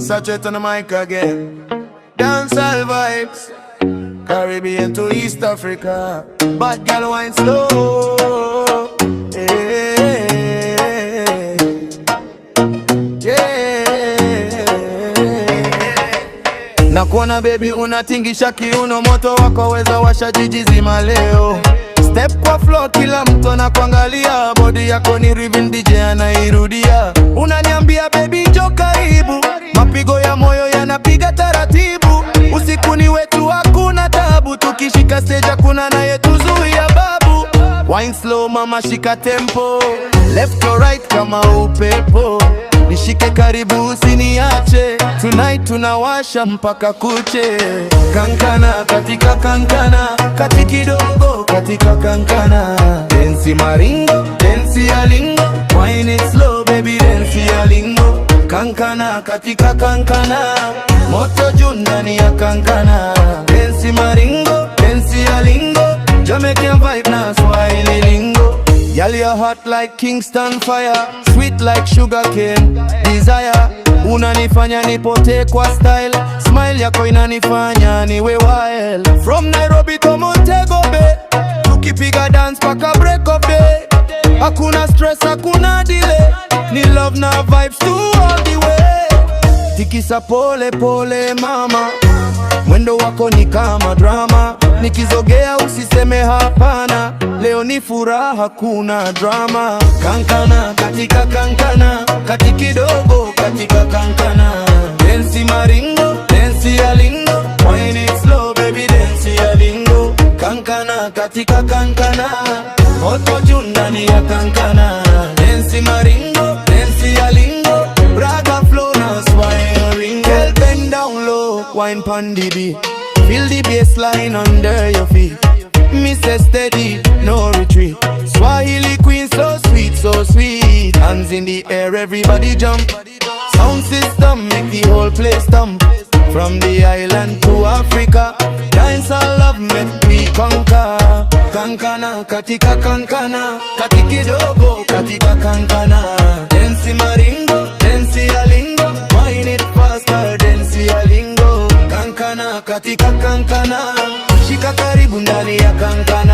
Satchel on the mic again. Dancehall vibes, Caribbean to East Africa. Bad girl wine slow. Na kuona baby unatingisha kiuno, moto wako weza washa jiji zima leo. Step kwa floor, kila mtu anakuangalia, body yako ni rhythm DJ anairudia. Unaniambia baby njoo karibu, mapigo ya moyo yanapiga taratibu. Usiku ni wetu hakuna tabu, tukishika stage hakuna nayetuzuia babu. Wine slow mama, shika tempo, left or right kama upepo. Nishike karibu usiniache, tonight tunawasha mpaka kuche. Kankana katika kankana, kati kidogo katika kankana. Dance maringo, dance ya lingo, wine it slow baby, dance ya lingo. Kankana katika kankana, moto juu ndani ya kankana. Dance maringo, dance ya lingo, Jamaican vibe na Swahili lingo. Girl, you're hot like Kingston fire, sweet like sugar cane desire. Unanifanya nipote kwa style, smile yako inanifanya niwe wild. From Nairobi to Montego Bay, tukipiga dance paka break of day. Hakuna stress, hakuna delay, ni love na vibes to all the way. Tikisa pole pole mama, mwendo wako ni kama drama. Nikizogea usiseme hapana, leo ni furaha kuna drama. Kankana katika kankana, kati kidogo katika kankana. Dance maringo, dance ya lingo, wine it slow baby, dance ya lingo. Kankana katika kankana, moto juu ndani ya kankana. Dance maringo, dance ya lingo, braga flow na Swahili ringo. Girl bend down low, wine pon the beat, feel the bassline under your feet. Me say steady, no retreat. Swahili queen so sweet, so sweet. Hands in the air, everybody jump. Sound system make the whole place thump. From the island to Africa, dance all love make we conquer. Kankana katika kankana, kati kidogo katika kankana. Dance maringo, dance ya lingo, wine it faster, dance ya lingo. Kankana katika kankana, shika karibu ndani ya kankana.